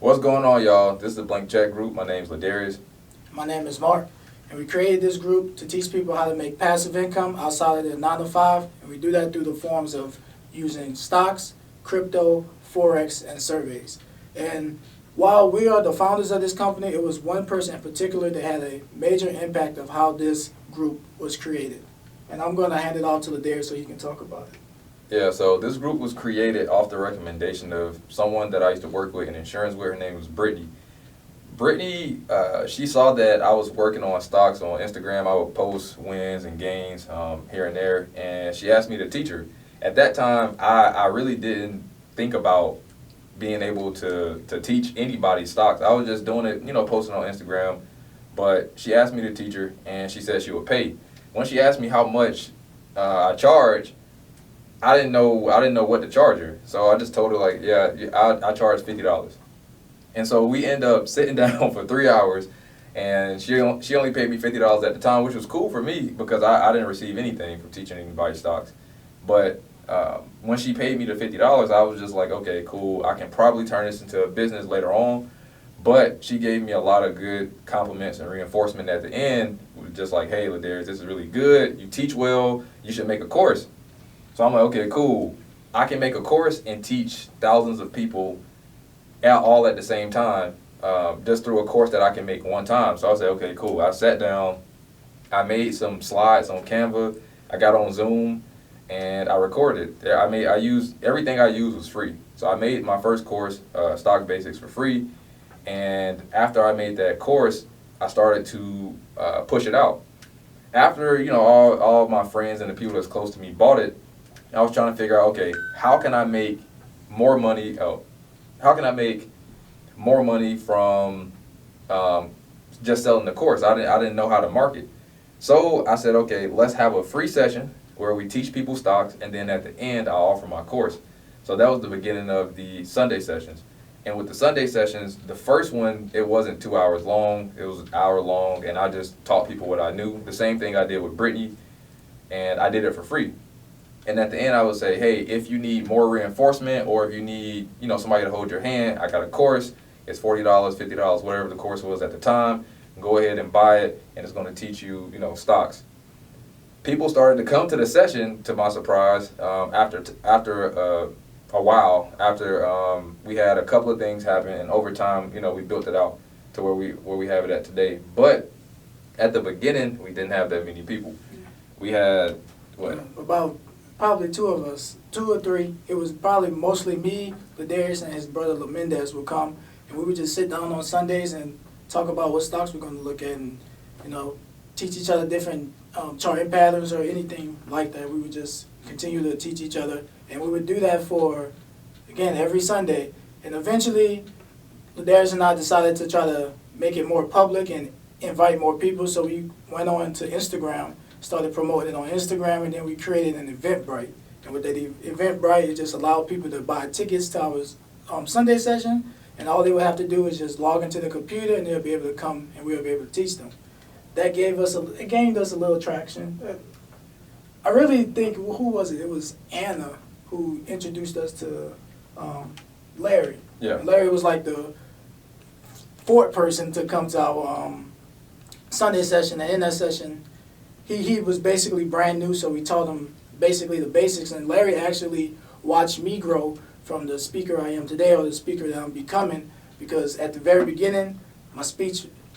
What's going on, y'all? This is the Blank Check Group. My name's Ladarius. My name is Mark, and we created this group to teach people how to make passive income outside of their 9 to 5, and we do that through the forms of using stocks, crypto, forex, and surveys. And while we are the founders of this company, it was one person in particular that had a major impact of how this group was created. And I'm going to hand it off to Ladarius so he can talk about it. Yeah, so this group was created off the recommendation of someone that I used to work with in insurance with. Her name was Brittany. Brittany, she saw that I was working on stocks on Instagram. I would post wins and gains here and there, and she asked me to teach her. At that time, I really didn't think about being able to teach anybody stocks. I was just doing it, posting on Instagram. But she asked me to teach her, and she said she would pay. When she asked me how much I charge, I didn't know what to charge her. So I just told her I charge $50. And so we end up sitting down for 3 hours, and she only paid me $50 at the time, which was cool for me because I didn't receive anything from teaching anybody stocks. But when she paid me the $50, I was just like, okay, cool. I can probably turn this into a business later on. But she gave me a lot of good compliments and reinforcement at the end. It was just like, hey, Ladarius, this is really good. You teach well. You should make a course. So I'm like, okay, cool. I can make a course and teach thousands of people all at the same time, just through a course that I can make one time. So I said, okay, cool. I sat down. I made some slides on Canva. I got on Zoom, and I recorded. Everything I used was free. So I made my first course, Stock Basics, for free. And after I made that course, I started to push it out. After all of my friends and the people that's close to me bought it, I was trying to figure out, okay, how can I make more money? How can I make more money from just selling the course? I didn't know how to market. So I said, okay, let's have a free session where we teach people stocks, and then at the end, I'll offer my course. So that was the beginning of the Sunday sessions. And with the Sunday sessions, the first one, it wasn't 2 hours long. It was an hour long, and I just taught people what I knew. The same thing I did with Brittany, and I did it for free. And at the end, I would say, hey, if you need more reinforcement or if you need, somebody to hold your hand, I got a course. It's $40, $50, whatever the course was at the time. Go ahead and buy it, and it's going to teach you, stocks. People started to come to the session, to my surprise, after a while. After we had a couple of things happen, and over time, we built it out to where we have it at today. But at the beginning, we didn't have that many people. We had about probably two of us, 2 or 3. It was probably mostly me, Ladarius, and his brother Lamendez would come, and we would just sit down on Sundays and talk about what stocks we're going to look at, and teach each other different charting patterns or anything like that. We would just continue to teach each other, and we would do that for, again, every Sunday. And eventually, Ladarius and I decided to try to make it more public and invite more people, so we went on to Instagram, started promoting it on Instagram, and then we created an Eventbrite. And with that Eventbrite, it just allowed people to buy tickets to our Sunday session, and all they would have to do is just log into the computer, and they'll be able to come, and we'll be able to teach them. That gained us a little traction. I really think, who was it? It was Anna who introduced us to Larry. Yeah. And Larry was like the fourth person to come to our Sunday session, and in that session, he was basically brand new, so we taught him basically the basics, and Larry actually watched me grow from the speaker I am today, or the speaker that I'm becoming, because at the very beginning,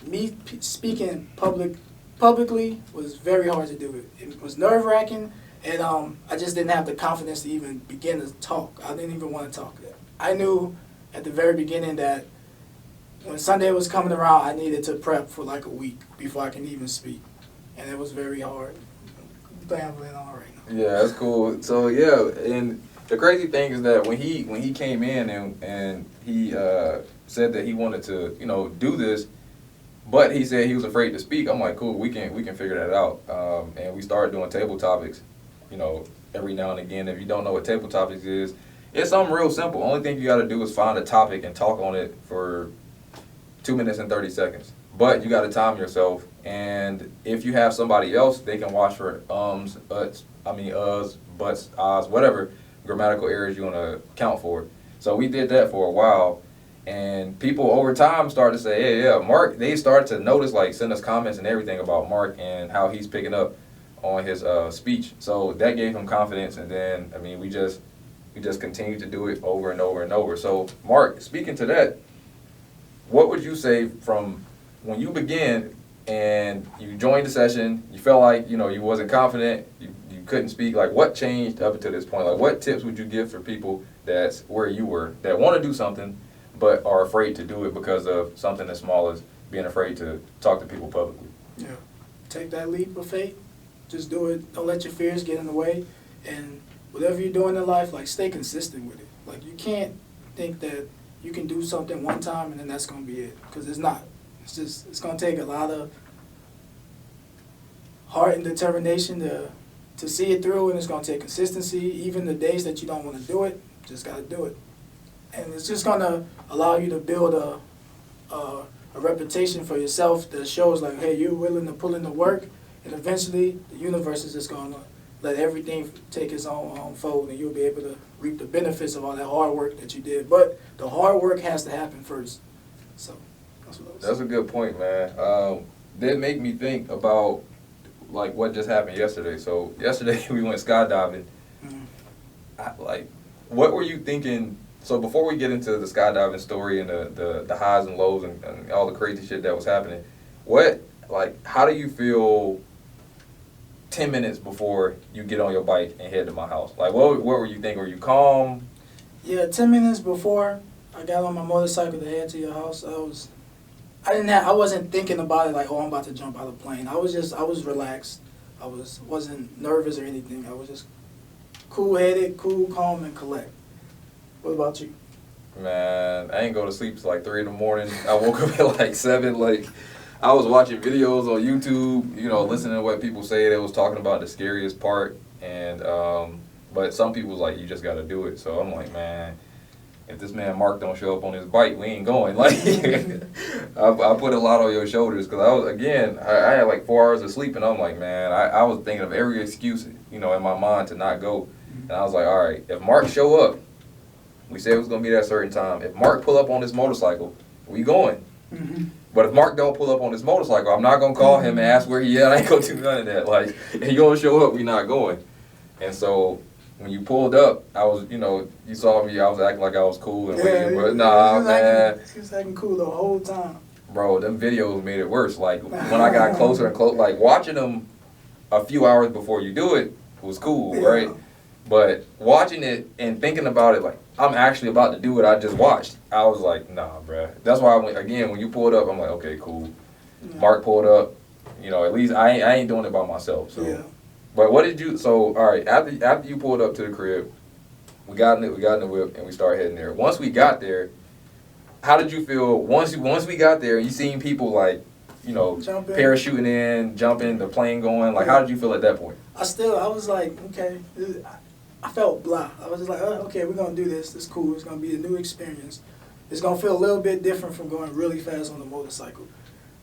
me speaking publicly was very hard to do. It was nerve-wracking, and I just didn't have the confidence to even begin to talk. I didn't even want to talk. I knew at the very beginning that when Sunday was coming around, I needed to prep for like a week before I can even speak. And it was very hard. Babbling on right now. Yeah, that's cool. So yeah, and the crazy thing is that when he came in and he said that he wanted to do this, but he said he was afraid to speak. I'm like, cool, we can figure that out. And we started doing table topics, every now and again. If you don't know what table topics is, it's something real simple. Only thing you got to do is find a topic and talk on it for 2 minutes and 30 seconds. But you got to time yourself, and if you have somebody else, they can watch for ums, buts, ahs, whatever grammatical errors you want to count for. So we did that for a while, And people over time started to say, hey, yeah, Mark, they started to notice, like, send us comments and everything about Mark and how he's picking up on his speech. So that gave him confidence. And then, I mean, we just continued to do it over and over and over. So, Mark, speaking to that, what would you say from when you began and you joined the session, you felt like, you wasn't confident, you couldn't speak, like, what changed up until this point? Like, what tips would you give for people that's where you were, that want to do something, but are afraid to do it because of something as small as being afraid to talk to people publicly? Yeah. Take that leap of faith. Just do it. Don't let your fears get in the way. And whatever you're doing in life, like, stay consistent with it. Like, you can't think that you can do something one time and then that's going to be it. Because it's not. It's going to take a lot of heart and determination to see it through, and it's going to take consistency. Even the days that you don't want to do it, just got to do it. And it's just going to allow you to build a reputation for yourself that shows, like, hey, you're willing to put in the work, and eventually the universe is just going to let everything take its own fold, and you'll be able to reap the benefits of all that hard work that you did. But the hard work has to happen first. So that's what I was saying. That's a good point, man. That make me think about, like, what just happened yesterday. So yesterday we went skydiving. Mm-hmm. What were you thinking? So before we get into the skydiving story and the highs and lows and all the crazy shit that was happening, how do you feel 10 minutes before you get on your bike and head to my house? Like, what were you thinking? Were you calm? Yeah, 10 minutes before I got on my motorcycle to head to your house, I wasn't thinking about it like, oh, I'm about to jump out of the plane. I was relaxed. I wasn't nervous or anything. I was just cool-headed, cool, calm, and collect. What about you? Man, I ain't go to sleep till like 3 in the morning. I woke up at like 7. Like, I was watching videos on YouTube, listening to what people say. They was talking about the scariest part. And, but some people was like, you just got to do it. So I'm like, man, if this man Mark don't show up on his bike, we ain't going. Like, I put a lot on your shoulders because I had like 4 hours of sleep, and I'm like, man, I was thinking of every excuse, in my mind to not go. And I was like, all right, if Mark show up, we said it was going to be at a certain time. If Mark pull up on this motorcycle, we going. Mm-hmm. But if Mark don't pull up on this motorcycle, I'm not going to call him and ask where he at. I ain't going to do none of that. Like, if he going to show up, we not going. And so when you pulled up, I was, you saw me, I was acting like I was cool and waiting. But nah, man. He was acting cool the whole time. Bro, them videos made it worse. Like, when I got closer and closer, like, watching them a few hours before you do it was cool, right? But watching it and thinking about it, like, I'm actually about to do what I just watched, I was like, nah, bruh. That's why, when you pulled up, I'm like, okay, cool. Yeah. Mark pulled up. At least I ain't doing it by myself. So. Yeah. But what did you, so, all right, after you pulled up to the crib, we got in the whip, and we started heading there. Once we got there, how did you feel once we got there and you seen people, like, jumping, parachuting in, jumping, the plane going? Like, how did you feel at that point? I was like, okay, I felt blah. I was just like, okay, we're going to do this. It's cool. It's going to be a new experience. It's going to feel a little bit different from going really fast on the motorcycle.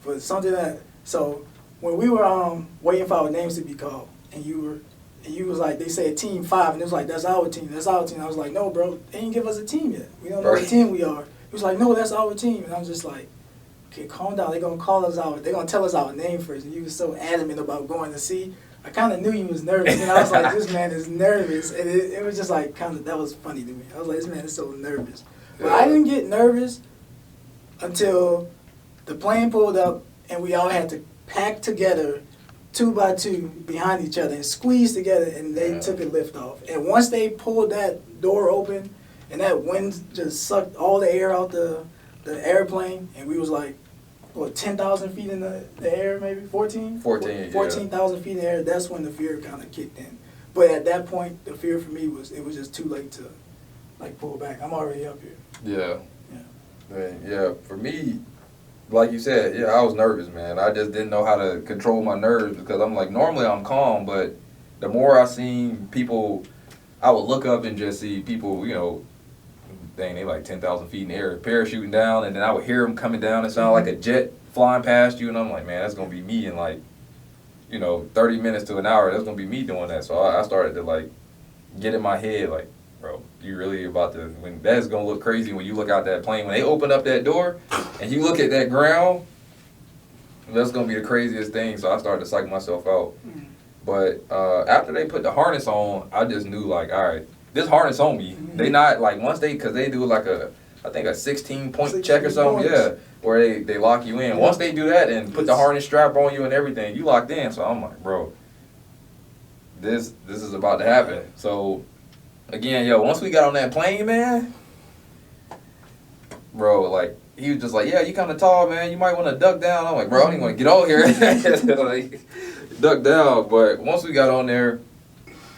But so when we were waiting for our names to be called, and you was like, they said team 5, and it was like, that's our team. I was like, no, bro, they ain't give us a team yet. We don't know what team we are. He was like, no, that's our team. And I was just like, okay, calm down. They're going to call us out. They're going to tell us our name first. And you was so adamant about going to see. I kind of knew he was nervous, and I was like, this man is nervous. And it was just like, that was funny to me. I was like, this man is so nervous. But I didn't get nervous until the plane pulled up, and we all had to pack together 2 by 2 behind each other and squeeze together, and they took a lift off. And once they pulled that door open, and that wind just sucked all the air out the airplane, and we was like, 10,000 feet in the air, maybe 14? 14,000 feet in the air. That's when the fear kind of kicked in. But at that point, the fear for me was just too late to pull back. I'm already up here. Yeah. For me, like you said, I was nervous, man. I just didn't know how to control my nerves because I'm like, normally I'm calm, but the more I seen people, I would look up and just see people, they like 10,000 feet in the air, parachuting down, and then I would hear them coming down. It sounded like a jet flying past you, and I'm like, man, that's going to be me in 30 minutes to an hour. That's going to be me doing that. So I started to get in my head, like, bro, you really about to, when that's gonna look crazy when you look out that plane. When they open up that door and you look at that ground, that's gonna be the craziest thing. So I started to psych myself out. But after they put the harness on, I just knew like, all right, this harness on me. They not like once cause they do like I think a 16-point check or something. Yeah, where they lock you in. Yeah. Once they do that and put the harness strap on you and everything, you locked in. So I'm like, bro, this is about to happen. So again, once we got on that plane, man, bro, like, he was just like, yeah, you kind of tall, man. You might want to duck down. I'm like, bro, I don't even want to get on here. Like, duck down. But once we got on there,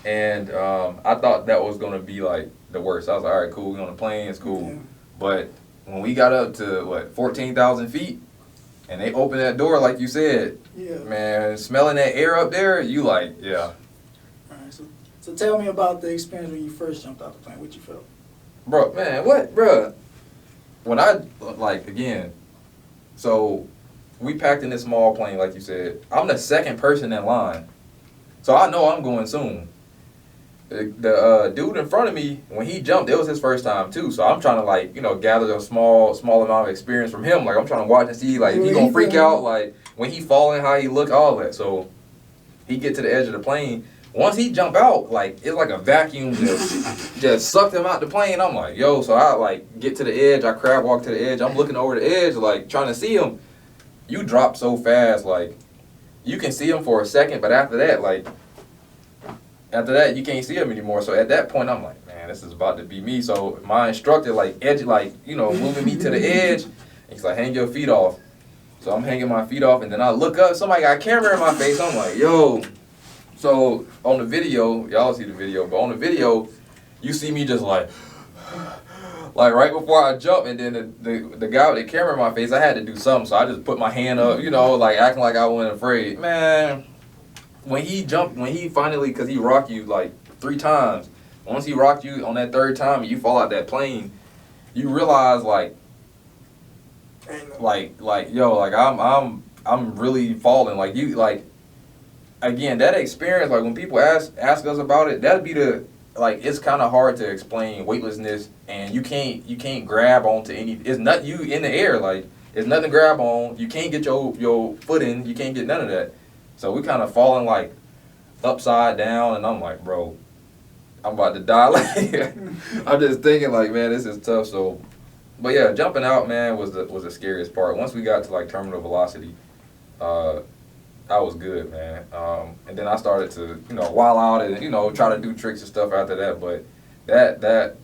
and I thought that was going to be, like, the worst. I was like, all right, cool. We on the plane. It's cool. Yeah. But when we got up to, 14,000 feet, and they opened that door, like you said, man, smelling that air up there, you like, yeah. All right, so tell me about the experience when you first jumped out the plane. What you felt? Bro, man, what, bro? When I, again, so we packed in this small plane, like you said. I'm the second person in line. So I know I'm going soon. The dude in front of me, when he jumped, it was his first time too. So I'm trying to gather a small amount of experience from him. Like I'm trying to watch and see if he gonna freak out, like when he falling, how he look, all that. So he get to the edge of the plane. Once he jump out, it's like a vacuum just sucked him out the plane. I'm like, yo, so I get to the edge, I crab walk to the edge, I'm looking over the edge, trying to see him. You drop so fast, you can see him for a second, but after that, you can't see him anymore. So at that point, I'm like, man, this is about to be me. So my instructor, moving me to the edge, and he's like, hang your feet off. So I'm hanging my feet off, and then I look up, somebody got a camera in my face. I'm like, yo. So on the video, y'all see the video, but on the video, you see me just like right before I jump, and then the guy with the camera in my face, I had to do something, so I just put my hand up, acting like I wasn't afraid. Man, when he finally, because he rocked you 3 times, once he rocked you on that 3rd time and you fall out that plane, you realize I'm really falling, again, that experience, when people ask us about it, that'd be it's kind of hard to explain weightlessness, and you can't grab onto it's not you in the air, it's nothing to grab on, you can't get your foot in, you can't get none of that. So we kind of falling upside down, and I'm like, bro, I'm about to die. I'm just thinking man, this is tough. So, but yeah, jumping out, man, was the scariest part. Once we got to terminal velocity, I was good, man. And then I started to, wild out and, try to do tricks and stuff after that. But that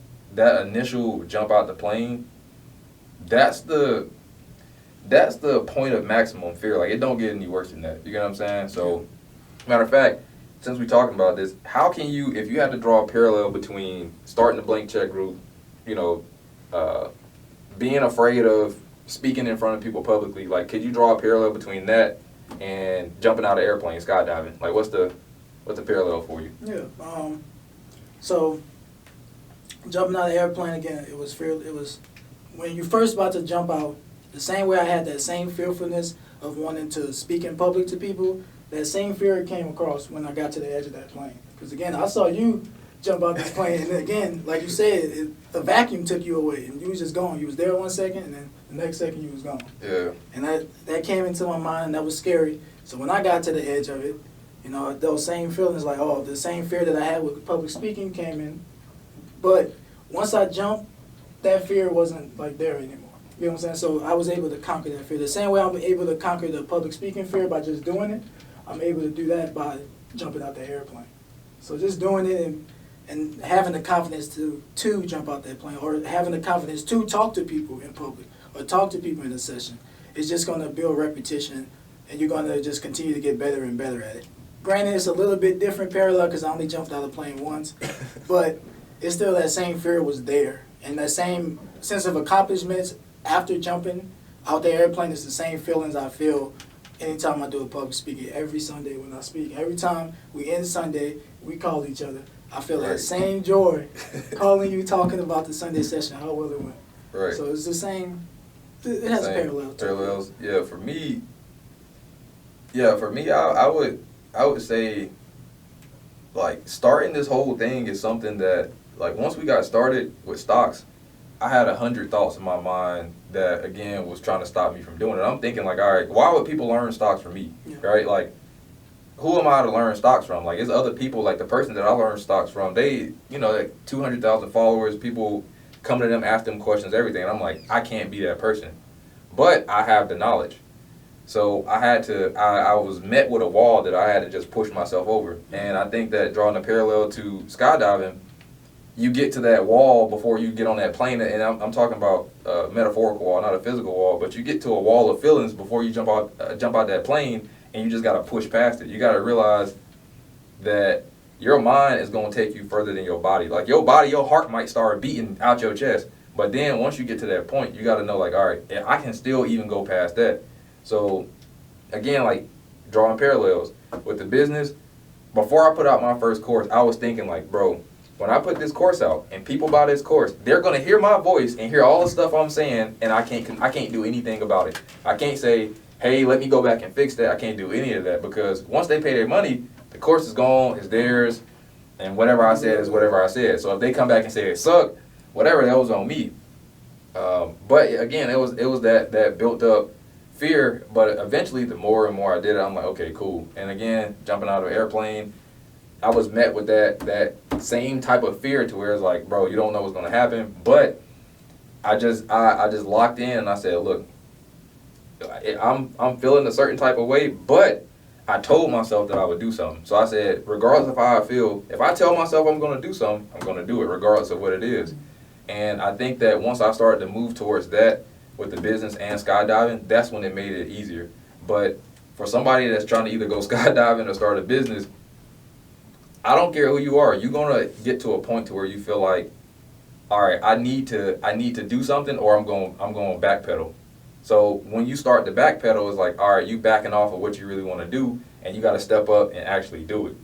initial jump out the plane, that's the point of maximum fear. It don't get any worse than that. You get what I'm saying? So, matter of fact, since we're talking about this, how can you, if you had to draw a parallel between starting the blank check group, being afraid of speaking in front of people publicly, could you draw a parallel between that and jumping out of airplane, skydiving? What's the parallel for you? Yeah. So jumping out of the airplane again, it was when you first about to jump out, the same way I had that same fearfulness of wanting to speak in public to people, that same fear came across when I got to the edge of that plane. Because again, I saw you jump out this plane, and again, like you said, the vacuum took you away, and you was just gone. You was there 1 second, and then the next second you was gone. Yeah. And that came into my mind, and that was scary. So when I got to the edge of it, those same feelings the same fear that I had with public speaking came in. But once I jumped, that fear wasn't there anymore. You know what I'm saying? So I was able to conquer that fear. The same way I'm able to conquer the public speaking fear by just doing it, I'm able to do that by jumping out the airplane. So just doing it and having the confidence to jump out that plane, or having the confidence to talk to people in public or talk to people in a session, it's just going to build repetition, and you're going to just continue to get better and better at it. Granted, it's a little bit different parallel because I only jumped out of the plane once, but it's still that same fear was there, and that same sense of accomplishments after jumping out the airplane is the same feelings I feel anytime I do a public speaking. Every Sunday when I speak, every time we end Sunday, we call each other. I feel that same joy calling you, talking about the Sunday session, how well it went. Right. So it's the same. It has parallels. Yeah, for me, I would say like starting this whole thing is something that, like, once we got started with stocks, I had 100 thoughts in my mind that, again, was trying to stop me from doing it. I'm thinking, like, all right, why would people learn stocks from me, right? Like, who am I to learn stocks from? Like, it's other people, like the person that I learned stocks from, they, like 200,000 followers, people come to them, ask them questions, everything. And I'm like, I can't be that person. But I have the knowledge. So I was met with a wall that I had to just push myself over. And I think that, drawing a parallel to skydiving, you get to that wall before you get on that plane. And I'm talking about a metaphorical wall, not a physical wall, but you get to a wall of feelings before you jump out that plane, and you just got to push past it. You got to realize that your mind is going to take you further than your body. Like, your body, your heart might start beating out your chest. But then once you get to that point, you got to know, like, all right, I can still even go past that. So, again, like, drawing parallels with the business, before I put out my first course, I was thinking, like, bro, when I put this course out and people buy this course, they're going to hear my voice and hear all the stuff I'm saying, and I can't do anything about it. I can't say, hey, let me go back and fix that. I can't do any of that, because once they pay their money, the course is gone, it's theirs, and whatever I said is whatever I said. So if they come back and say it sucked, whatever, that was on me. But again, it was that built up fear. But eventually, the more and more I did it, I'm like, okay, cool. And again, jumping out of an airplane, I was met with that same type of fear, to where it's like, bro, you don't know what's gonna happen. But I just locked in, and I said, look, I'm feeling a certain type of way, but I told myself that I would do something. So I said, regardless of how I feel, if I tell myself I'm going to do something, I'm going to do it, regardless of what it is. And I think that once I started to move towards that with the business and skydiving, that's when it made it easier. But for somebody that's trying to either go skydiving or start a business, I don't care who you are, you're going to get to a point to where you feel like, all right, I need to do something, or I'm going to backpedal. So when you start to backpedal, it's like, all right, you backing off of what you really want to do, and you got to step up and actually do it.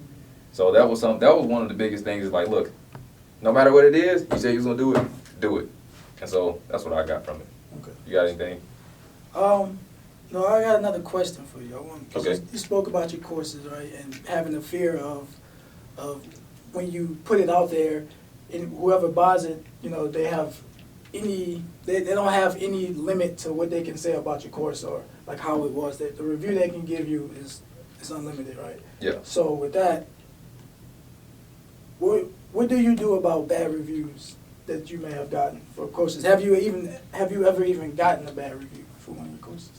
So that was one of the biggest things, is like, look, no matter what it is, you say you're going to do it. And so that's what I got from it. Okay. You got anything? No, I got another question for you. Okay. You spoke about your courses, right, and having the fear of when you put it out there, and whoever buys it, they have they don't have any limit to what they can say about your course, or like how it was. The review they can give you is unlimited, right? Yeah. So with that, what do you do about bad reviews that you may have gotten for courses? Have you ever even gotten a bad review for one of your courses?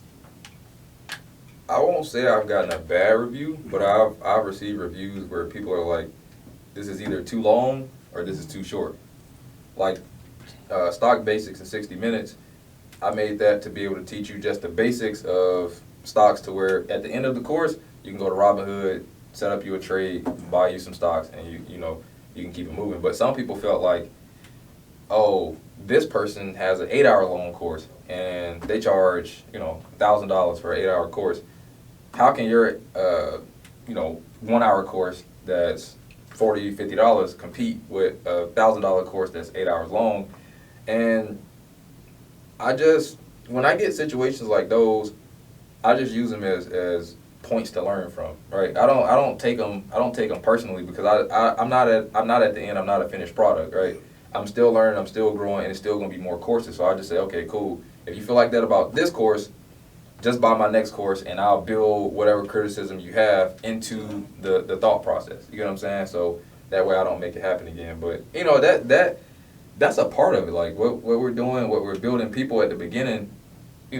I won't say I've gotten a bad review, but I've received reviews where people are like, this is either too long or this is too short. Like, Stock Basics in 60 Minutes, I made that to be able to teach you just the basics of stocks, to where at the end of the course, you can go to Robinhood, set up you a trade, buy you some stocks, and you can keep it moving. But some people felt like, oh, this person has an 8-hour long course and they charge, $1,000 for an 8-hour course. How can your 1-hour course that's $40, $50 compete with a $1,000 course that's 8 hours long? And when I get situations like those, I just use them as points to learn from, right? I don't take them personally, because I'm not at the end. I'm not a finished product, right? I'm still learning, I'm still growing, and it's still going to be more courses. So I just say, okay, cool. If you feel like that about this course, just buy my next course, and I'll build whatever criticism you have into the thought process. You get what I'm saying? So that way I don't make it happen again. But that's a part of it. Like, what we're doing, what we're building people at the beginning. We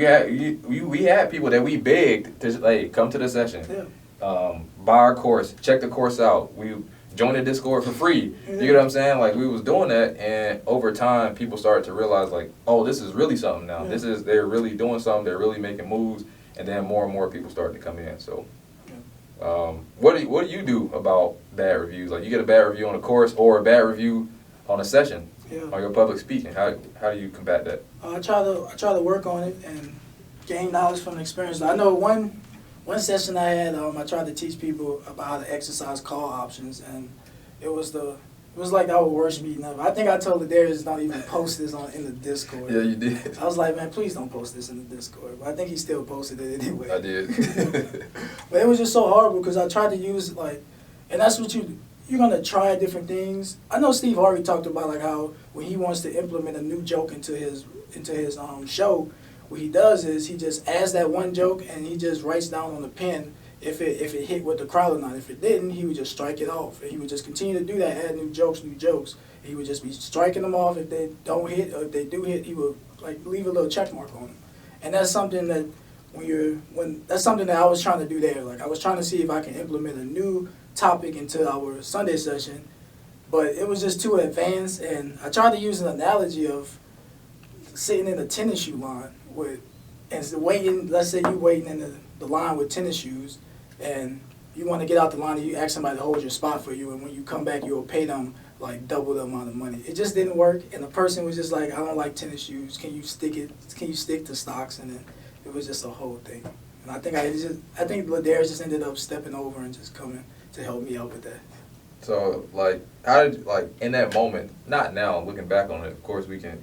had people that we begged to, hey, come to the session, buy our course, check the course out. We join the Discord for free. You know what I'm saying? Like, we was doing that, and over time, people started to realize, like, oh, this is really something now. They're really doing something. They're really making moves, and then more and more people started to come in. So, what do you do about bad reviews? Like, you get a bad review on a course or a bad review on a session, on your public speaking. How do you combat that? I try to work on it and gain knowledge from the experience. I know one session I had, I tried to teach people about how to exercise call options, and it was like our worst meeting ever. I think I told Darius not even post this in the Discord. Yeah, you did. I was like, man, please don't post this in the Discord. But I think he still posted it anyway. I did. But it was just so horrible, because I tried to use, like, And that's what you're gonna try different things. I know Steve Harvey talked about like how when he wants to implement a new joke into his show, what he does is he just adds that one joke and he just writes down on the pen if it hit with the crowd or not. If it didn't, he would just strike it off, and he would just continue to do that, add new jokes. And he would just be striking them off. If they don't hit, or if they do hit, he would like leave a little check mark on them. And that's something that that's something that I was trying to do there. Like I was trying to see if I can implement a new topic into our Sunday session, but it was just too advanced. And I tried to use an analogy of sitting in a tennis shoe line waiting. Let's say you waiting in the line with tennis shoes, and you want to get out the line and you ask somebody to hold your spot for you, and when you come back you'll pay them like double the amount of money. It just didn't work, and the person was just like, I don't like tennis shoes. Can you stick to stocks? And then it was just a whole thing. And I think Ladarius just ended up stepping over and just coming to help me out with that. So, like, how did, like, in that moment, not now, looking back on it, of course we can,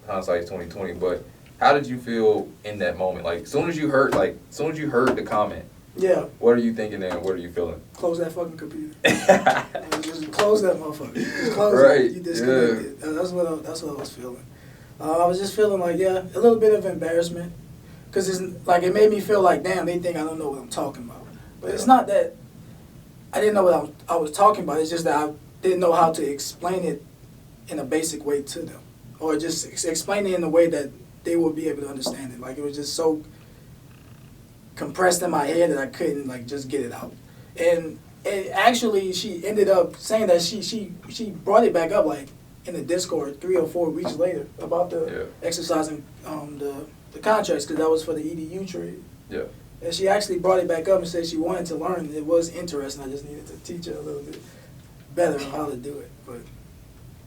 hindsight's 20/20, but how did you feel in that moment? Like, as soon as you heard the comment, yeah, what are you thinking and what are you feeling? Close that fucking computer. Just close that motherfucker. Just close right. it. You disconnected. Yeah. That's what I was feeling. I was just feeling like, a little bit of embarrassment. Because it's like, it made me feel like, damn, they think I don't know what I'm talking about. But it's not that I didn't know what I was talking about. It's just that I didn't know how to explain it in a basic way to them. Or just explain it in a way that they would be able to understand it. Like, it was just so compressed in my head that I couldn't, like, just get it out. And actually, she ended up saying that she brought it back up, like, in the Discord 3 or 4 weeks later about the exercising the contracts, because that was for the EDU trade. Yeah. And she actually brought it back up and said she wanted to learn. It was interesting. I just needed to teach her a little bit better on how to do it. But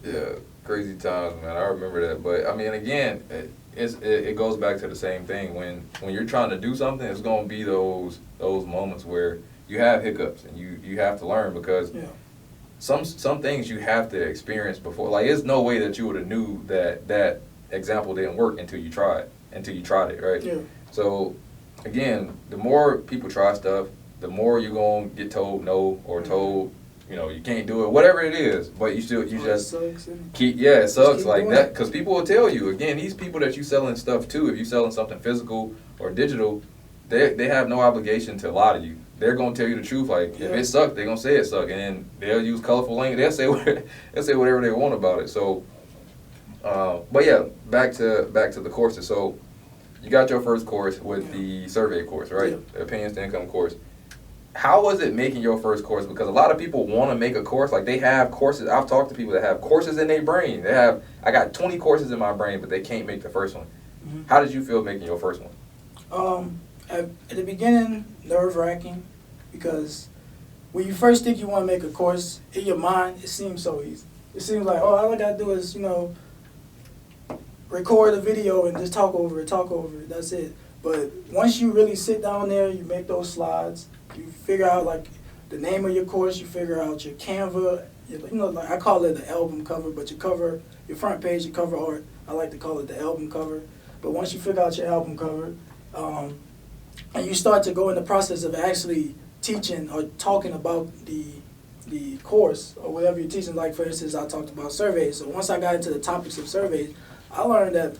yeah, crazy times, man. I remember that. But I mean, again, it goes back to the same thing. When you're trying to do something, it's gonna be those moments where you have hiccups and you have to learn, because some things you have to experience before. Like, there's no way that you would have knew that example didn't work until you tried it, right? yeah. So again, the more people try stuff, the more you're gonna get told no, or told, you can't do it, whatever it is. But you just keep. Yeah, it sucks like that, because people will tell you. Again, these people that you selling stuff to, if you selling something physical or digital, they have no obligation to lie to you. They're gonna tell you the truth. Like, if it sucked, they're gonna say it sucked, and then they'll use colorful language. They'll say whatever they want about it. So, but yeah, back to the courses. So, you got your first course with the survey course, right? Yeah. The opinions to income course. How was it making your first course? Because a lot of people want to make a course. Like, they have courses. I've talked to people that have courses in their brain. I got 20 courses in my brain, but they can't make the first one. Mm-hmm. How did you feel making your first one? At the beginning, nerve-wracking, because when you first think you want to make a course, in your mind, it seems so easy. It seems like, all I got to do is, record a video and just talk over it, that's it. But once you really sit down there, you make those slides, you figure out, like, the name of your course, you figure out your Canva, like, I call it the album cover, but your front page, your cover art, I like to call it the album cover. But once you figure out your album cover, and you start to go in the process of actually teaching or talking about the course or whatever you're teaching, like, for instance, I talked about surveys. So once I got into the topics of surveys, I learned that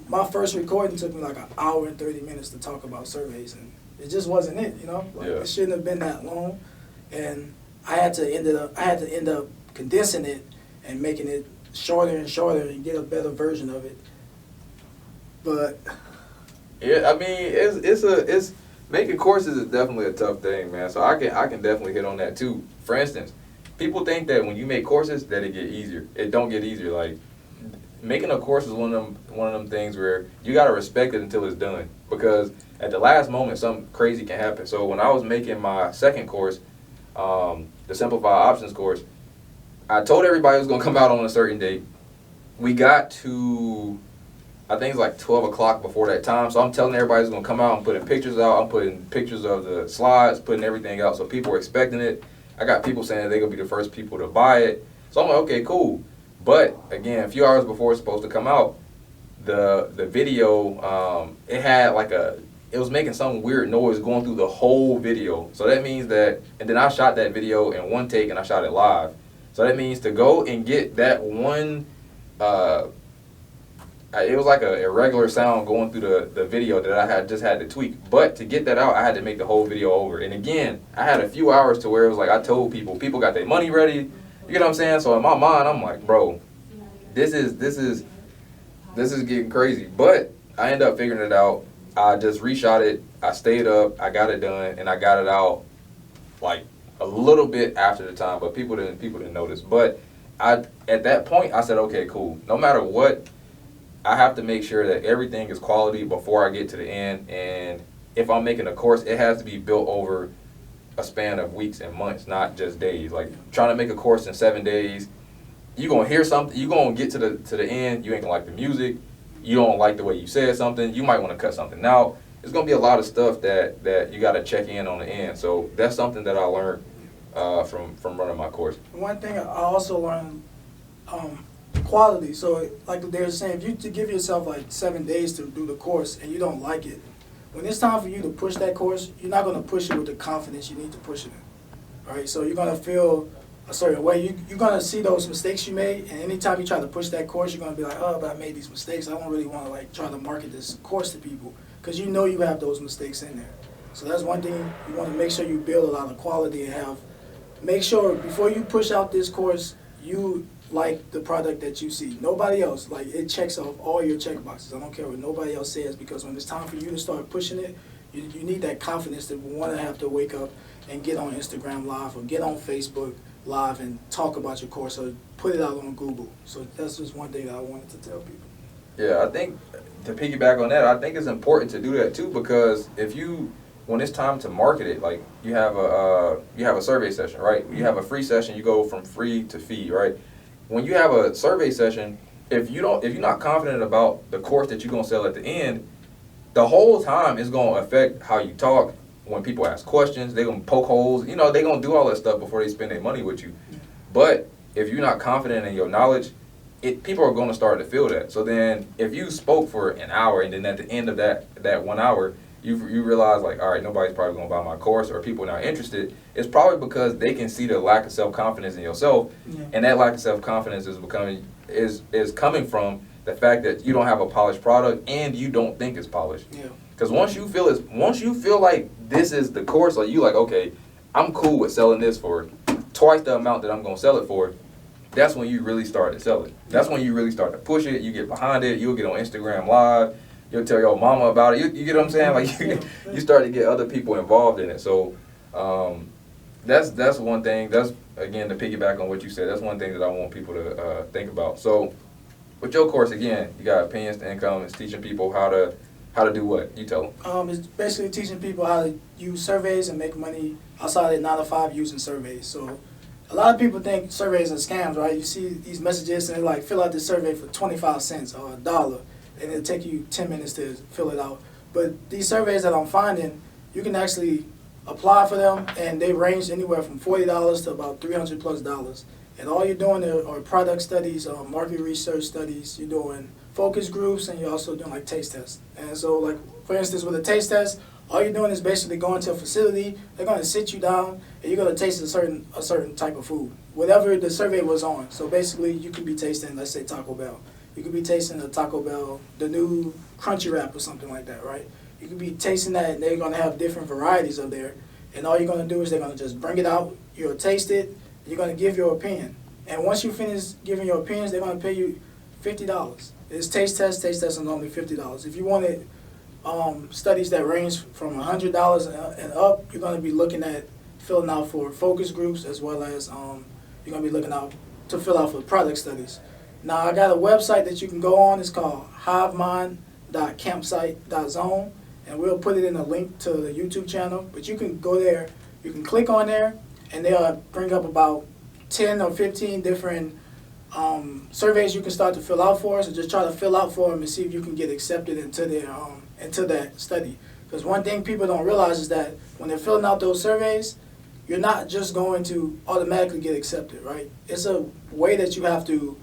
my first recording took me like an hour and 30 minutes to talk about surveys, and it just wasn't it, It shouldn't have been that long, and I had to end up condensing it and making it shorter and shorter and get a better version of it. But yeah, I mean, it's making courses is definitely a tough thing, man. So I can definitely hit on that too. For instance, people think that when you make courses that it get easier. It don't get easier. Like, making a course is one of them things where you gotta respect it until it's done, because at the last moment something crazy can happen. So when I was making my second course, the Simplified Options course, I told everybody it was gonna come out on a certain date. We got to, I think it's like 12 o'clock before that time. So I'm telling everybody it's gonna come out. I'm putting pictures out. I'm putting pictures of the slides, putting everything out. So people are expecting it. I got people saying that they're gonna be the first people to buy it. So I'm like, okay, cool. But again, a few hours before it's supposed to come out, the video, it had like it was making some weird noise going through the whole video. So that means that, and then I shot that video in one take and I shot it live. So that means to go and get that one, it was like a irregular sound going through the video that I had just had to tweak. But to get that out, I had to make the whole video over. And again, I had a few hours to where it was like I told people got their money ready. You get what I'm saying? So in my mind, I'm like, bro, this is getting crazy. But I ended up figuring it out. I just reshot it. I stayed up. I got it done, and I got it out like a little bit after the time. But people didn't notice. But at that point, I said, okay, cool. No matter what, I have to make sure that everything is quality before I get to the end. And if I'm making a course, it has to be built over a span of weeks and months, not just days. Like trying to make a course in 7 days, you're gonna hear something, you're gonna get to the end, you ain't gonna like the music, you don't like the way you said something, you might want to cut something out. There's gonna be a lot of stuff that you gotta check in on the end. So that's something that I learned from running my course. One thing I also learned, quality. So like they're saying, if you to give yourself like 7 days to do the course and you don't like it, when it's time for you to push that course, you're not going to push it with the confidence you need to push it in. All right, so you're going to feel a certain way. You're going to see those mistakes you made, and anytime you try to push that course, you're going to be like, oh, but I made these mistakes. I don't really want to like try to market this course to people because you know you have those mistakes in there. So that's one thing. You want to make sure you build a lot of quality and make sure before you push out this course, you like the product that you see. Nobody else, like it checks off all your check boxes. I don't care what nobody else says, because when it's time for you to start pushing it, you need that confidence to want to have to wake up and get on Instagram Live or get on Facebook Live and talk about your course or put it out on Google. So that's just one thing that I wanted to tell people. Yeah, I think to piggyback on that, I think it's important to do that too, because when it's time to market it, like you have a survey session, right? You have a free session, you go from free to fee, right? When you have a survey session, if you're not confident about the course that you're gonna sell at the end, the whole time it's gonna affect how you talk. When people ask questions, they're gonna poke holes. They're gonna do all that stuff before they spend their money with you. But if you're not confident in your knowledge, people are gonna start to feel that. So then, if you spoke for an hour and then at the end of that 1 hour, you realize like, all right, nobody's probably gonna buy my course, or people are not interested, it's probably because they can see the lack of self-confidence in yourself. Yeah. And that lack of self-confidence is coming from the fact that you don't have a polished product and you don't think it's polished. Yeah. Because once you feel like this is the course, like you like, okay, I'm cool with selling this for twice the amount that I'm gonna sell it for, that's when you really start to sell it. That's when you really start to push it, you get behind it, you'll get on Instagram Live, you'll tell your mama about it. You get what I'm saying? Like you start to get other people involved in it. So that's one thing. That's, again, to piggyback on what you said, that's one thing that I want people to think about. So with your course, again, you got Opinions to Income. It's teaching people how to do what? You tell them. It's basically teaching people how to use surveys and make money outside of 9 to 5 using surveys. So a lot of people think surveys are scams, right? You see these messages and they're like, fill out this survey for 25 cents or $1. And it'll take you 10 minutes to fill it out. But these surveys that I'm finding, you can actually apply for them, and they range anywhere from $40 to about $300+. And all you're doing are product studies, market research studies. You're doing focus groups, and you're also doing like taste tests. And so, like for instance, with a taste test, all you're doing is basically going to a facility. They're going to sit you down, and you're going to taste a certain type of food, whatever the survey was on. So basically, you could be tasting, let's say, Taco Bell. You could be tasting the Taco Bell, the new Crunchy Wrap or something like that, right? You could be tasting that, and they're going to have different varieties of there. And all you're going to do is they're going to just bring it out, you'll taste it, and you're going to give your opinion. And once you finish giving your opinions, they're going to pay you $50. It's taste test is only $50. If you wanted studies that range from $100 and up, you're going to be looking at filling out for focus groups, as well as you're going to be looking out to fill out for product studies. Now, I got a website that you can go on. It's called hivemind.campsite.zone, and we'll put it in a link to the YouTube channel. But you can go there, you can click on there, and they'll bring up about 10 or 15 different surveys you can start to fill out for. So just try to fill out for them and see if you can get accepted into that study. Because one thing people don't realize is that when they're filling out those surveys, you're not just going to automatically get accepted, right? It's a way that you have to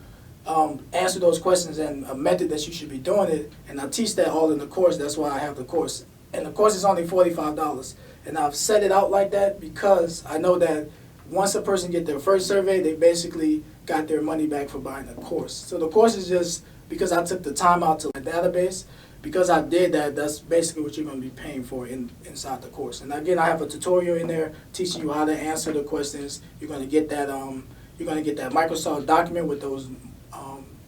answer those questions and a method that you should be doing it. And I teach that all in the course. That's why I have the course. and the course is only $45. And I've set it out like that because I know that once a person get their first survey, they basically got their money back for buying the course. So the course is just because I took the time out to my database. Because I did that, that's basically what you're going to be paying for inside the course. And again, I have a tutorial in there teaching you how to answer the questions. You're going to get that Microsoft document with those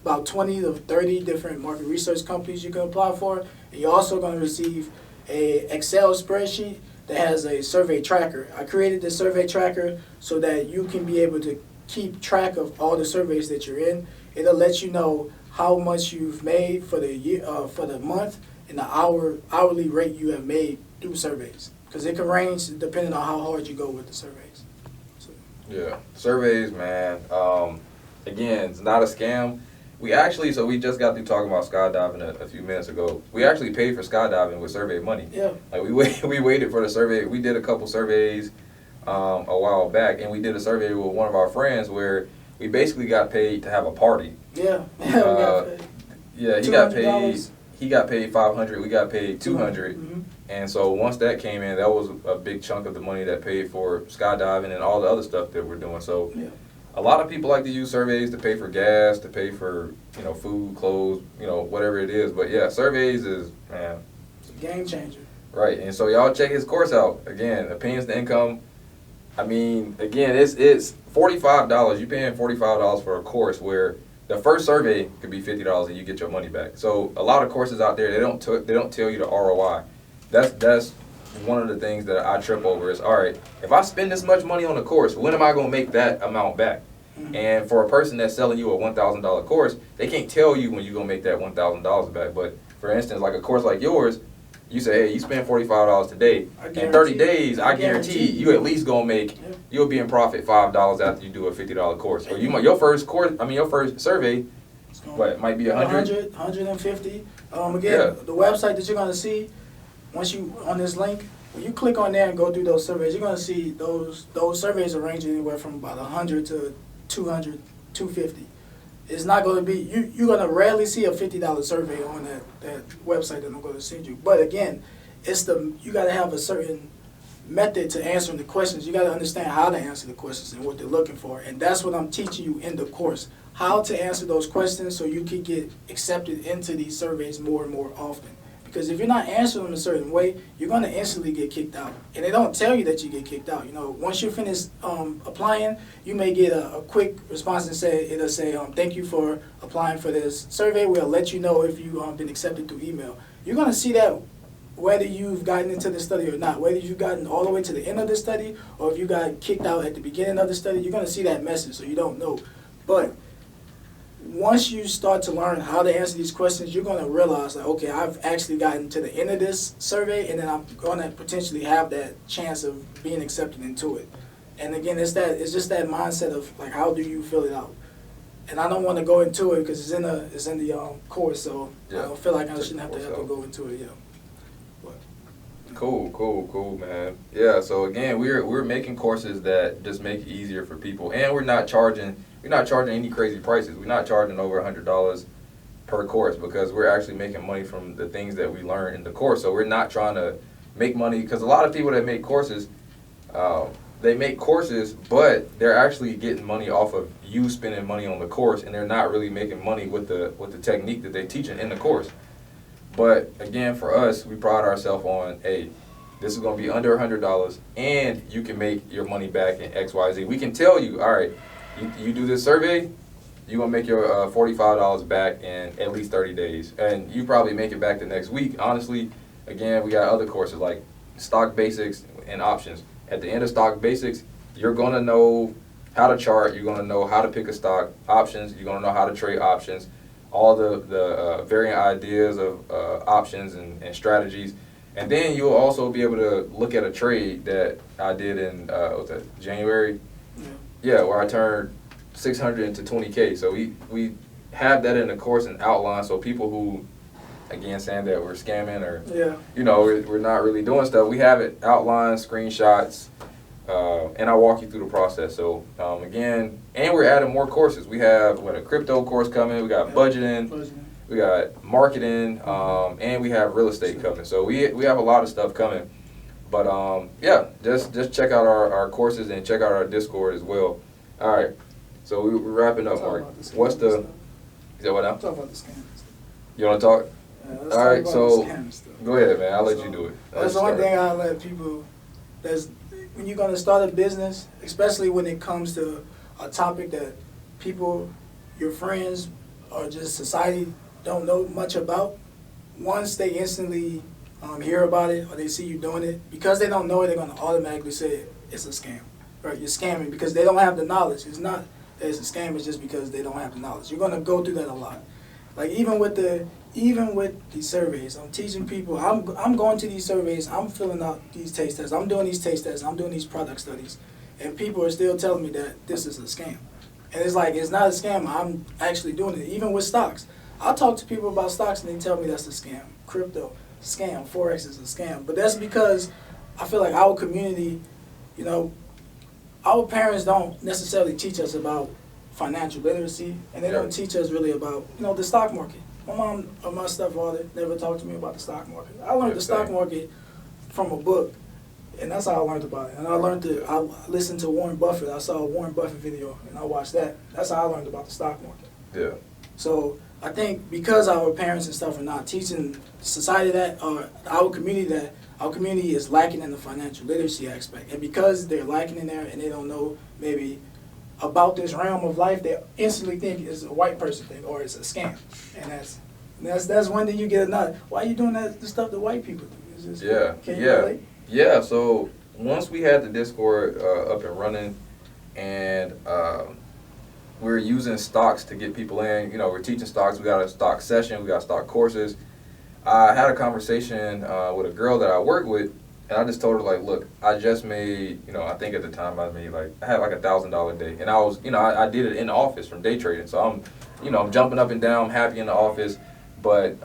about 20 to 30 different market research companies you can apply for. And you're also going to receive a Excel spreadsheet that has a survey tracker. I created the survey tracker so that you can be able to keep track of all the surveys that you're in. It'll let you know how much you've made for the year, for the month, and the hourly rate you have made through surveys. Because it can range depending on how hard you go with the surveys. So. Yeah, surveys, man. Again, it's not a scam. We just got through talking about skydiving a few minutes ago. We actually paid for skydiving with survey money. Yeah. Like we waited for the survey. We did a couple surveys a while back, and we did a survey with one of our friends where we basically got paid to have a party. Yeah. We got paid. Yeah, he got paid. He got paid $500. We got paid $200. Mm-hmm. And so once that came in, that was a big chunk of the money that paid for skydiving and all the other stuff that we're doing. So Yeah. a lot of people like to use surveys to pay for gas, to pay for food, clothes, whatever it is. But yeah, surveys is, man, It's a game changer. right. And so y'all check his course out. Again, Opinions to Income. I mean, again, it's $45. You're paying $45 for a course where the first survey could be $50 and you get your money back. So a lot of courses out there, they don't tell you the ROI. That's one of the things that I trip over is, all right, if I spend this much money on a course, when am I going to make that amount back? Mm-hmm. And for a person that's selling you a $1,000 course, they can't tell you when you're going to make that $1,000 back. But for instance, like a course like yours, you say, hey, you spend $45 today. In 30 days, I guarantee you at least going to make, you'll be in profit $5 after you do a $50 course. Or your first survey, what, might be 100? 150. Again, the website that you're going to see, once you on this link, when you click on there and go through those surveys, you're going to see those surveys are ranging anywhere from about 100 to 200, 250. It's not going to be, you're going to rarely see a $50 survey on that website that I'm going to send you. But again, you got to have a certain method to answering the questions. You got to understand how to answer the questions and what they're looking for. And that's what I'm teaching you in the course, how to answer those questions so you can get accepted into these surveys more and more often. Because if you're not answering them a certain way, you're going to instantly get kicked out. And they don't tell you that you get kicked out. Once you're finished applying, you may get a quick response and it'll say, thank you for applying for this survey. We'll let you know if you've been accepted through email. You're going to see that whether you've gotten into the study or not, whether you've gotten all the way to the end of the study or if you got kicked out at the beginning of the study, you're going to see that message, so you don't know. But once you start to learn how to answer these questions, you're going to realize that, okay, I've actually gotten to the end of this survey, and then I'm going to potentially have that chance of being accepted into it. And again, it's just that mindset of, like, how do you fill it out? And I don't want to go into it because it's in the course, so yeah. I don't feel like I shouldn't have to go into it, yeah. Cool, man. Yeah, so again, we're making courses that just make it easier for people, and we're not charging any crazy prices. We're not charging over $100 per course because we're actually making money from the things that we learn in the course. So we're not trying to make money, because a lot of people that make courses, they make courses, but they're actually getting money off of you spending money on the course, and they're not really making money with the technique that they're teaching in the course. But again, for us, we pride ourselves on, hey, this is going to be under $100, and you can make your money back in X, Y, Z. We can tell you, all right, you do this survey, you're going to make your $45 back in at least 30 days. And you probably make it back the next week. Honestly, again, we got other courses like Stock Basics and Options. At the end of Stock Basics, you're going to know how to chart, you're going to know how to pick a stock. Options, you're going to know how to trade options. All the varying ideas of options and strategies. And then you'll also be able to look at a trade that I did in January? Yeah, where I turned 600 into 20K. So we have that in the course and outline, so people who, again, saying that we're scamming or, we're not really doing stuff, we have it outlined, screenshots, and I walk you through the process. So again, and we're adding more courses. We have a crypto course coming. We got budgeting. we got marketing, and we have real estate coming. So we have a lot of stuff coming. But yeah, just check out our courses and check out our Discord as well. All right, so we're wrapping up, Mark. What's the? Is that what now? Talk about the scam. You want to talk? Let's All talk right, about so the scam stuff. go ahead, man. I'll let you do it. That's the one thing I let people. That's when you're gonna start a business, especially when it comes to a topic that people, your friends, or just society don't know much about. Once they instantly hear about it or they see you doing it, because they don't know it, they're gonna automatically say it's a scam, right? You're scamming because they don't have the knowledge. It's not that it's a scam. It's just because they don't have the knowledge. You're gonna go through that a lot. Like even with these surveys, I'm teaching people. I'm going to these surveys. I'm filling out these taste tests. I'm doing these taste tests. I'm doing these product studies, and people are still telling me that this is a scam. And it's like it's not a scam. I'm actually doing it. Even with stocks, I talk to people about stocks and they tell me that's a scam. Crypto, scam. Forex is a scam. But that's because I feel like our community, you know, our parents don't necessarily teach us about financial literacy, and they don't teach us really about, you know, the stock market. My mom or my stepfather never talked to me about the stock market. I learned the stock market from a book, and that's how I learned about it. And I listened to Warren Buffett. I saw a Warren Buffett video, and I watched that. That's how I learned about the stock market. Yeah. So I think because our parents and stuff are not teaching society that, or our community is lacking in the financial literacy aspect. And because they're lacking in there and they don't know maybe about this realm of life, they instantly think it's a white person thing or it's a scam. And that's one thing you get a nod. Why are you doing the stuff that white people do? It's just, can you relate? Yeah, so once we had the Discord up and running and we're using stocks to get people in, you know, we're teaching stocks, we got a stock session, we got stock courses. I had a conversation with a girl that I work with, and I just told her, like, look, I just made, you know, I think at the time I had like $1,000 a day. And I was, you know, I did it in the office from day trading. So I'm jumping up and down, I'm happy in the office. But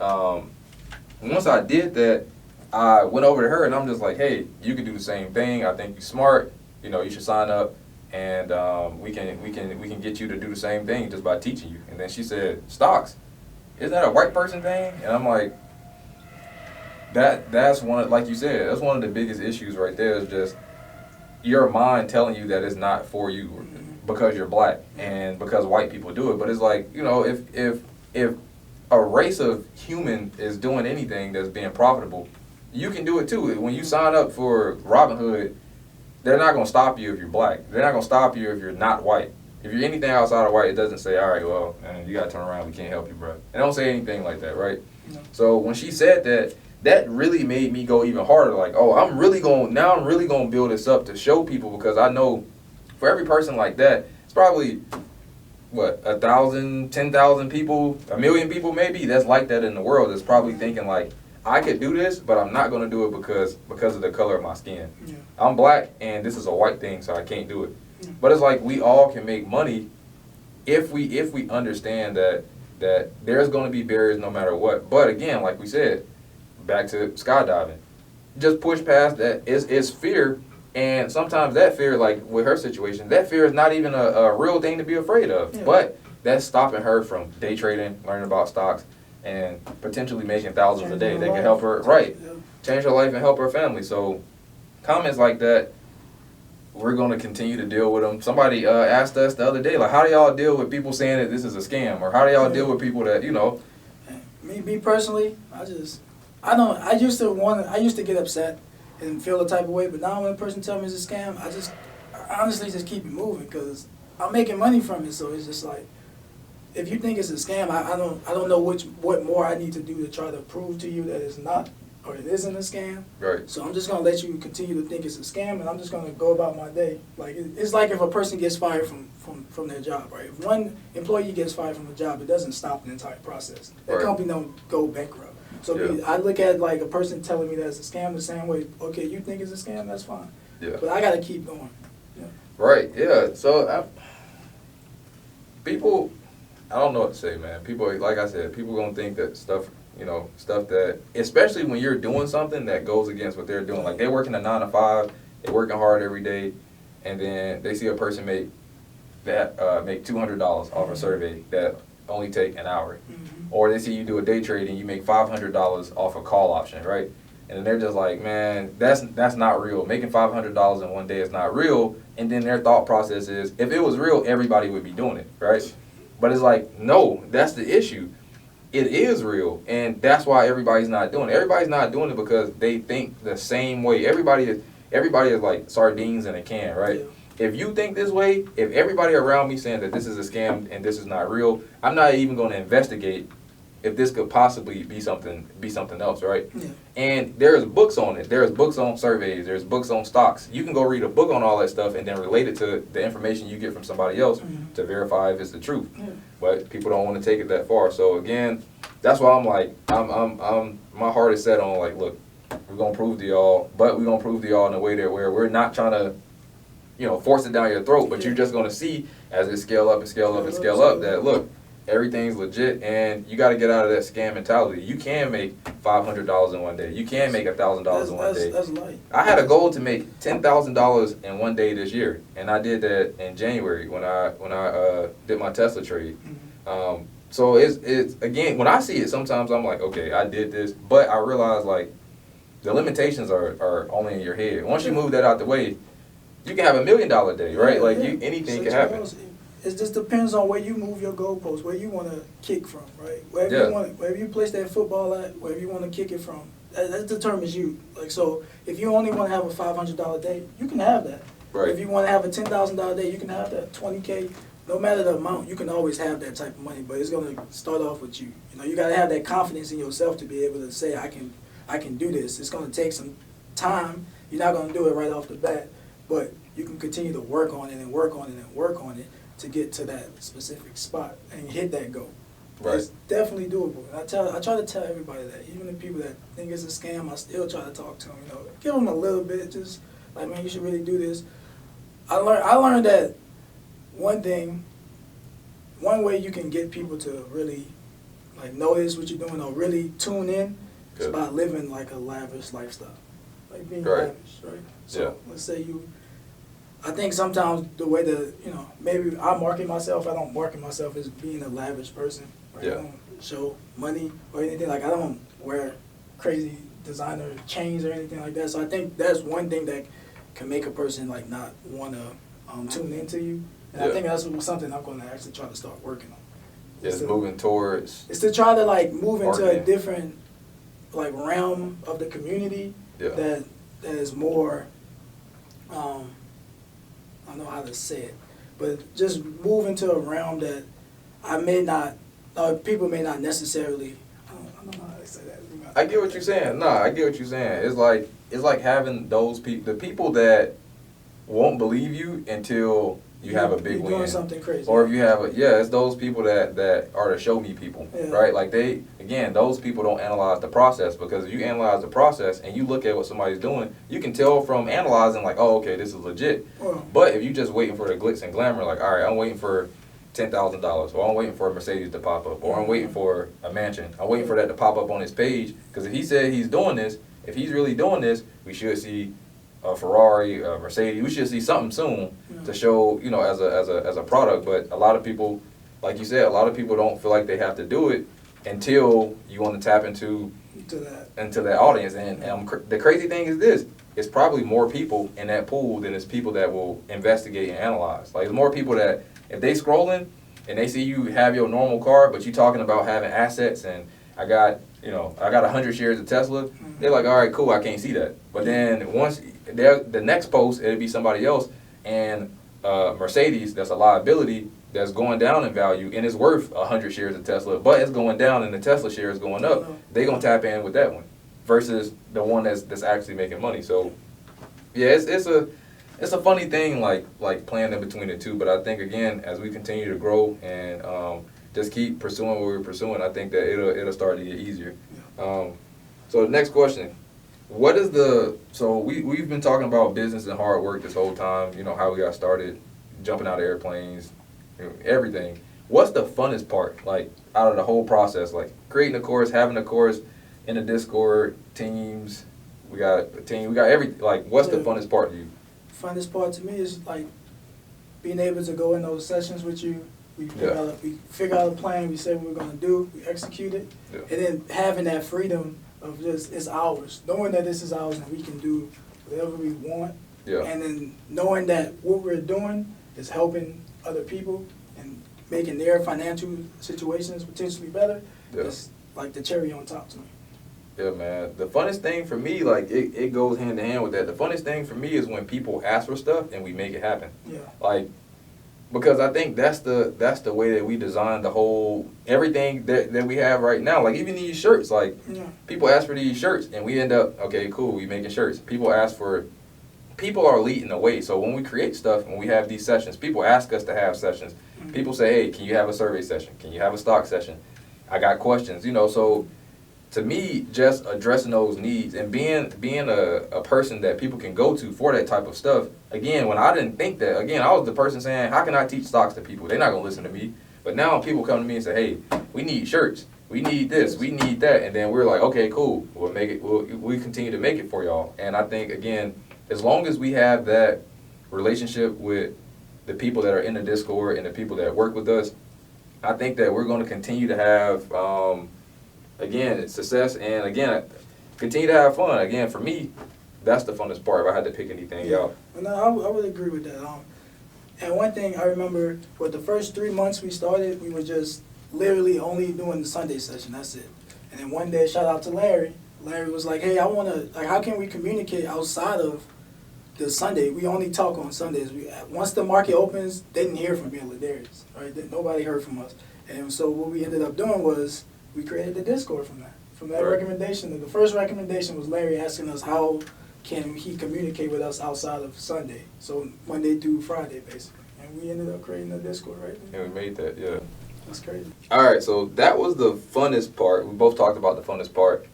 once I did that, I went over to her and I'm just like, hey, you can do the same thing. I think you're smart. You know, you should sign up, and we can get you to do the same thing just by teaching you. And then she said, stocks, isn't that a white person thing? And I'm like, that's one, like you said, that's one of the biggest issues right there, is just your mind telling you that it's not for you because you're black and because white people do it. But it's like, you know, if a race of human is doing anything that's being profitable, you can do it too. When you sign up for Robinhood, they're not going to stop you if you're black. They're not going to stop you if you're not white. If you're anything outside of white, it doesn't say, all right, well, man, you got to turn around, we can't help you, bro. They don't say anything like that, right? No. So when she said that, that really made me go even harder. Like, oh, I'm really going to build this up to show people, because I know for every person like that, it's probably, 1,000, 10,000 people, 1 million people maybe that's like that in the world, that's probably thinking like, I could do this, but I'm not going to do it because of the color of my skin. Yeah. I'm black and this is a white thing, so I can't do it. Yeah. But it's like we all can make money if we understand that there's going to be barriers no matter what. But again, like we said, back to skydiving, just push past that. It's fear, and sometimes that fear, like with her situation, that fear is not even a real thing to be afraid of. Yeah. But that's stopping her from day trading, learning about stocks, and potentially making thousands a day that can help her, change her life and help her family. So comments like that, we're going to continue to deal with them. Somebody asked us the other day, like, how do y'all deal with people saying that this is a scam? Or how do y'all deal with people that, you know? Me personally, I used to get upset and feel a type of way, but now when a person tells me it's a scam, I honestly just keep it moving, because I'm making money from it. So it's just like, if you think it's a scam, I don't know what more I need to do to try to prove to you that it's not, or it isn't a scam. Right. So I'm just gonna let you continue to think it's a scam, and I'm just gonna go about my day. Like it's like if a person gets fired from their job, right? If one employee gets fired from a job, it doesn't stop the entire process. That company don't go bankrupt. So I look at like a person telling me that it's a scam the same way. Okay, you think it's a scam? That's fine. Yeah. But I gotta keep going. Yeah. Right. Yeah. So people. I don't know what to say, man. People, like I said, people gonna think that stuff that, especially when you're doing something that goes against what they're doing. Like they're working a 9 to 5, they're working hard every day, and then they see a person make $200 off a survey that only take an hour. Mm-hmm. Or they see you do a day trade and you make $500 off a call option, right? And then they're just like, man, that's not real. Making $500 in one day is not real. And then their thought process is, if it was real, everybody would be doing it, right? But it's like, no, that's the issue. It is real, and that's why everybody's not doing it. Everybody's not doing it because they think the same way. Everybody is like sardines in a can, right? Yeah. If you think this way, if everybody around me saying that this is a scam and this is not real, I'm not even going to investigate if this could possibly be something else, right? Yeah. And there's books on it. There's books on surveys. There's books on stocks. You can go read a book on all that stuff and then relate it to the information you get from somebody else to verify if it's the truth. Yeah. But people don't want to take it that far. So again, that's why I'm like, I'm my heart is set on like, look, we're gonna prove to y'all, but we're gonna prove to y'all in a way that where we're not trying to, force it down your throat, but you're just gonna see as it scale up and scale up and scale up that look, everything's legit, and you got to get out of that scam mentality. You can make $500 in one day. You can make $1,000 in one day. That's light. I had a goal to make $10,000 in one day this year, and I did that in January when I did my Tesla trade. Mm-hmm. So it's again, when I see it, sometimes I'm like, okay, I did this, but I realize like the limitations are only in your head. Once you move that out the way, you can have $1 million day, right? Like anything can happen. It just depends on where you move your goalposts, where you want to kick from, right? Wherever you place that football at, wherever you want to kick it from, that determines you. Like, so if you only want to have a $500 day, you can have that. Right. If you want to have a $10,000 day, you can have that. 20K, no matter the amount, you can always have that type of money. But it's going to start off with you. You got to have that confidence in yourself to be able to say, I can do this. It's going to take some time. You're not going to do it right off the bat, but you can continue to work on it and work on it and work on it to get to that specific spot and hit that goal. Right. It's definitely doable. I try to tell everybody that, even the people that think it's a scam, I still try to talk to them. Give them a little bit, just like, man, you should really do this. I learned that one way you can get people to really like notice what you're doing or really tune in is by living like a lavish lifestyle, like being lavish, right? So let's say I think sometimes the way that, maybe I market myself, I don't market myself as being a lavish person. Right? Yeah. I don't show money or anything. Like, I don't wear crazy designer chains or anything like that. So I think that's one thing that can make a person, like, not want to tune into you. And I think that's something I'm going to actually try to start working on. It's moving towards. It's to try to, like, move into marketing. a different, like, realm of the community that is more, I don't know how to say it, but just move into a realm that people may not necessarily, I don't know how to say that. I get what you're saying. No, I get what you're saying. It's like having those people, the people that won't believe you until you have a big win. Doing something crazy. Or if you have it's those people that are the show me people, right? Like those people don't analyze the process, because if you analyze the process and you look at what somebody's doing, you can tell from analyzing like, oh, okay, this is legit. But if you just waiting for the glitz and glamour, like, all right, I'm waiting for $10,000, or I'm waiting for a Mercedes to pop up, or I'm waiting for a mansion. I'm waiting for that to pop up on his page, because if he said he's doing this, if he's really doing this, we should see a Ferrari, a Mercedes. We should see something soon to show, as a product. But a lot of people, like you said, a lot of people don't feel like they have to do it until you want to tap into that audience. And the crazy thing is this: it's probably more people in that pool than it's people that will investigate and analyze. Like, there's more people that if they scrolling and they see you have your normal car, but you talking about having assets and I got 100 shares of Tesla, they're like, all right, cool, I can't see that. But then once the next post, it'll be somebody else, and Mercedes, that's a liability, that's going down in value and it's worth 100 shares of Tesla, but it's going down and the Tesla share is going up. They're gonna tap in with that one versus the one that's actually making money. So yeah, it's a funny thing, like playing in between the two. But I think, again, as we continue to grow and just keep pursuing what we're pursuing, I think that it'll start to get easier. So the next question, we've been talking about business and hard work this whole time, how we got started, jumping out of airplanes, everything. What's the funnest part, like, out of the whole process? Like, creating a course, having a course, in the Discord, teams, we got a team, we got everything. Like, what's the funnest part to you? Funnest part to me is, like, being able to go in those sessions with you We figure out a plan. We say what we're gonna do. We execute it, and then having that freedom of just it's ours, knowing that this is ours and we can do whatever we want. Yeah. And then knowing that what we're doing is helping other people and making their financial situations potentially better. Yeah. It's like the cherry on top to me. Yeah, man. The funnest thing for me, like, it goes hand in hand with that. The funnest thing for me is when people ask for stuff and we make it happen. Yeah. Like, because I think that's the way that we design the whole, everything that we have right now. Like, even these shirts, like, people ask for these shirts and we end up, okay, cool, we making shirts. People are leading the way. So when we create stuff, when we have these sessions, people ask us to have sessions. People say, hey, can you have a survey session? Can you have a stock session? I got questions, so to me, just addressing those needs and being a person that people can go to for that type of stuff. Again, when I didn't think that, again, I was the person saying, how can I teach stocks to people? They're not going to listen to me. But now people come to me and say, hey, we need shirts. We need this. We need that. And then we're like, okay, cool. We'll make it. We continue to make it for y'all. And I think, again, as long as we have that relationship with the people that are in the Discord and the people that work with us, I think that we're going to continue to have, again, success and, again, continue to have fun. Again, for me, that's the funnest part if I had to pick anything out. No, I would agree with that. And one thing I remember, for the first 3 months we started, we were just literally only doing the Sunday session. That's it. And then one day, shout out to Larry. Larry was like, hey, I want to, like, how can we communicate outside of the Sunday? We only talk on Sundays. Once the market opens, they didn't hear from me and Ladarius, right? Nobody heard from us. And so what we ended up doing was we created the Discord from that. From that recommendation. The first recommendation was Larry asking us how can he communicate with us outside of Sunday. So Monday through Friday, basically. And we ended up creating the Discord, right? And we made that, yeah. That's crazy. All right, so that was the funnest part. We both talked about the funnest part.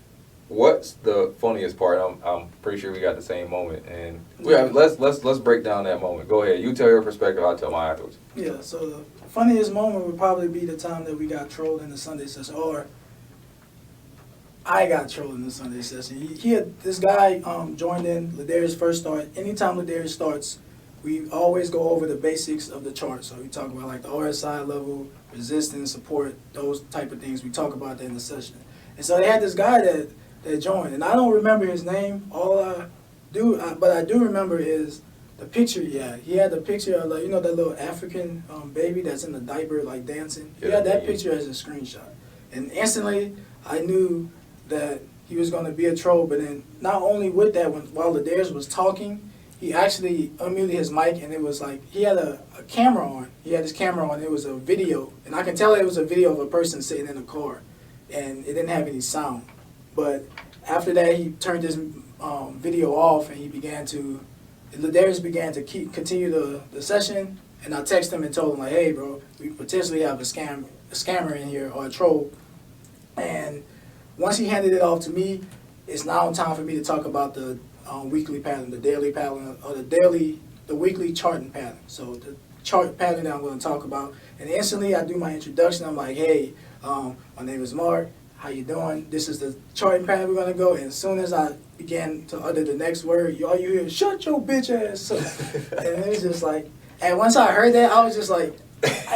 What's the funniest part? I'm pretty sure we got the same moment, and let's break down that moment. Go ahead. You tell your perspective. I'll tell mine afterwards. Yeah. So the funniest moment would probably be the time that we got trolled in the Sunday session, or I got trolled in the Sunday session. He had this guy joined in. Ladarius first start. Anytime Ladarius starts, we always go over the basics of the chart. So we talk about like the RSI level, resistance, support, those type of things. We talk about that in the session. And so they had this guy that joined, and I don't remember his name. But I do remember is the picture. Yeah, he had the picture of, like, that little African baby that's in the diaper like dancing. He had that picture as a screenshot, and instantly I knew that he was going to be a troll. But then not only with that, while Ladarius was talking, he actually unmuted his mic, and it was like he had a camera on. He had his camera on. It was a video, and I can tell it was a video of a person sitting in a car, and it didn't have any sound. But after that, he turned his video off, and Ladarius began to continue the session. And I texted him and told him, like, hey, bro, we potentially have a scammer in here, or a troll. And once he handed it off to me, it's now time for me to talk about the weekly pattern, the daily pattern, or the weekly charting pattern. So the chart pattern that I'm going to talk about. And instantly I do my introduction. I'm like, hey, my name is Mark. How you doing? This is the charting pattern we're going to go. And as soon as I began to utter the next word, all you hear is, shut your bitch ass up. And it was just like, and once I heard that, I was just like,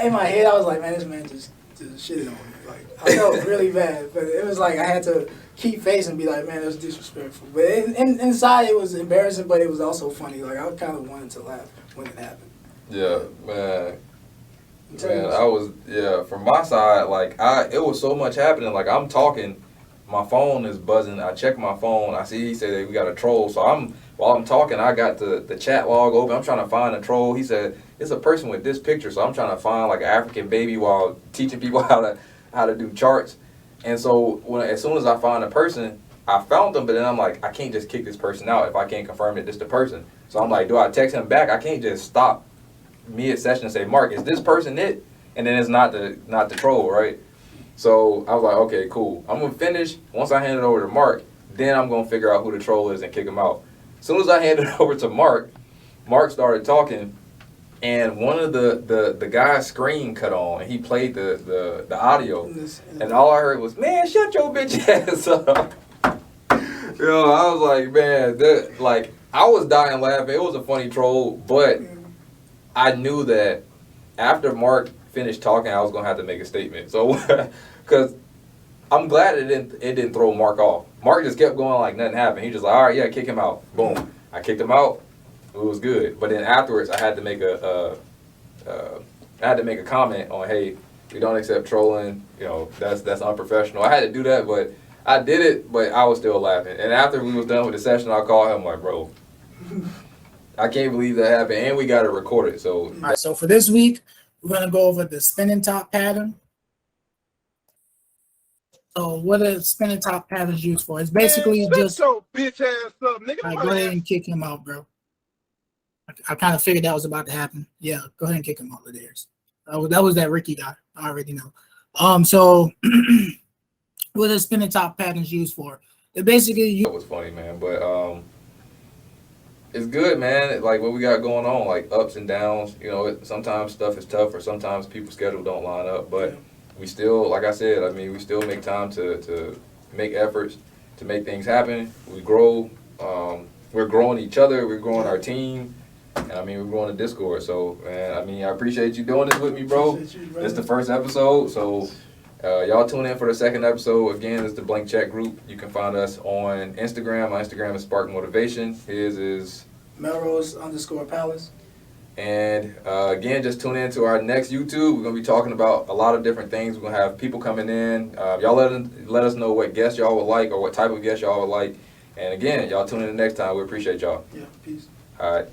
in my head, I was like, man, this man just shitted on me. Like, I felt really bad. But it was like I had to keep face and be like, man, that's disrespectful. But inside it was embarrassing, but it was also funny. Like, I kind of wanted to laugh when it happened. Yeah, man. Man, from my side, like, it was so much happening. Like, I'm talking, my phone is buzzing. I check my phone. I see he said that we got a troll. So while I'm talking, I got the chat log open. I'm trying to find a troll. He said, it's a person with this picture. So I'm trying to find, like, an African baby while teaching people how to do charts. And so as soon as I find a person, I found them, but then I'm like, I can't just kick this person out if I can't confirm that this the person. So I'm like, do I text him back? I can't just stop mid-session and say, Mark, is this person it? And then it's not the troll, right? So I was like, okay, cool. I'm going to finish. Once I hand it over to Mark, then I'm going to figure out who the troll is and kick him out. As soon as I handed it over to Mark started talking, and one of the guy's screen cut on, and he played the audio. And all I heard was, man, shut your bitch ass up. I was like, man, I was dying laughing. It was a funny troll, but I knew that after Mark finished talking, I was gonna have to make a statement. So, because I'm glad it didn't throw Mark off. Mark just kept going like nothing happened. He just like, all right, yeah, kick him out. Boom. I kicked him out. It was good. But then afterwards, I had to make a comment on, hey, we don't accept trolling. You know, that's unprofessional. I had to do that, but I did it. But I was still laughing. And after we was done with the session, I called him like, bro, I can't believe that happened, and we got it recorded. So, all right, so for this week, we're gonna go over the spinning top pattern. So what is spinning top patterns used for? It's basically just your bitch ass up, nigga. all right, go ahead and kick him out, bro. I kind of figured that was about to happen. Yeah, go ahead and kick him out of theirs. That was that Ricky guy. I already know. So what is spinning top patterns used for? It basically that was funny, man. But it's good, man. Like what we got going on, like ups and downs. You know, sometimes stuff is tough, or sometimes people's schedule don't line up. But we still, like I said, I mean, we still make time to make efforts to make things happen. We grow. We're growing each other. We're growing our team. And I mean, we're growing the Discord. So, man, I mean, I appreciate you doing this with me, bro. This is the first episode. So, y'all tune in for the second episode. Again, it's the Blank Check Group. You can find us on Instagram. My Instagram is Spark Motivation. His is Melrose_Palace. And again, just tune in to our next YouTube. We're going to be talking about a lot of different things. We're going to have people coming in. Y'all let us know what guests y'all would like or what type of guests y'all would like. And again, y'all tune in the next time. We appreciate y'all. Yeah, peace. All right.